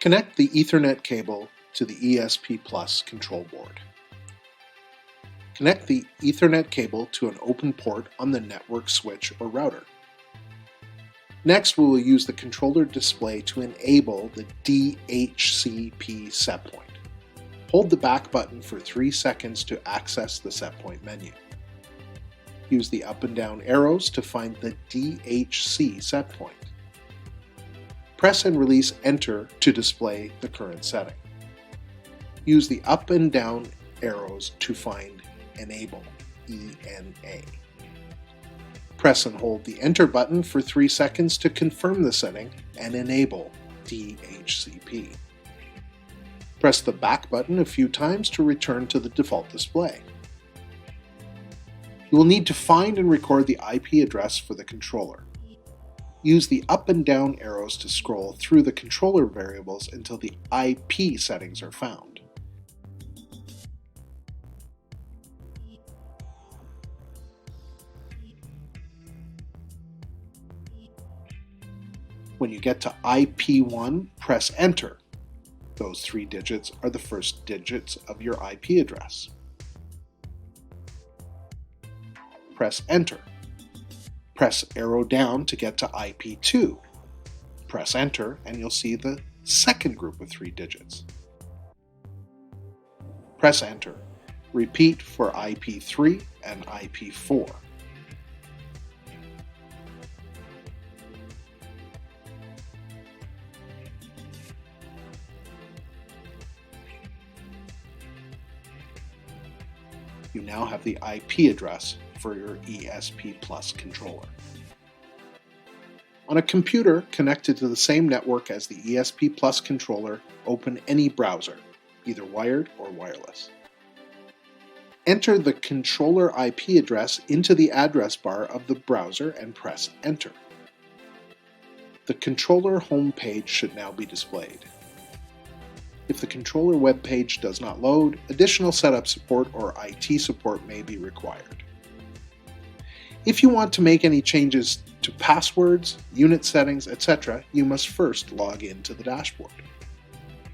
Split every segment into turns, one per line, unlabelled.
Connect the Ethernet cable to the ESP Plus control board. Connect the Ethernet cable to an open port on the network switch or router. Next, we will use the controller display to enable the DHCP setpoint. Hold the back button for 3 seconds to access the setpoint menu. Use the up and down arrows to find the DHC setpoint. Press and release Enter to display the current setting. Use the up and down arrows to find Enable, ENA. Press and hold the Enter button for 3 seconds to confirm the setting and enable DHCP. Press the back button a few times to return to the default display. You will need to find and record the IP address for the controller. Use the up and down arrows to scroll through the controller variables until the IP settings are found. When you get to IP1, press Enter. Those 3 digits are the first digits of your IP address. Press Enter. Press arrow down to get to IP2. Press Enter and you'll see the second group of 3 digits. Press Enter. Repeat for IP3 and IP4. You now have the IP address for your ESP Plus controller. On a computer connected to the same network as the ESP Plus controller, open any browser, either wired or wireless. Enter the controller IP address into the address bar of the browser and press Enter. The controller home page should now be displayed. If the controller web page does not load, additional setup support or IT support may be required. If you want to make any changes to passwords, unit settings, etc., you must first log into the dashboard.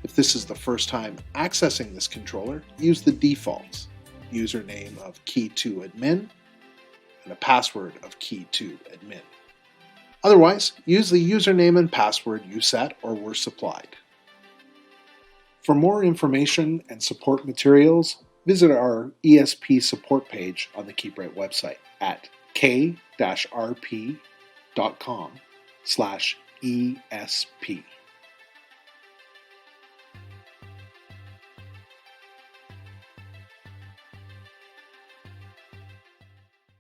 If this is the first time accessing this controller, use the defaults, username of key2admin and a password of key2admin. Otherwise, use the username and password you set or were supplied. For more information and support materials, visit our ESP support page on the KeepRite website at k-rp.com/ESP.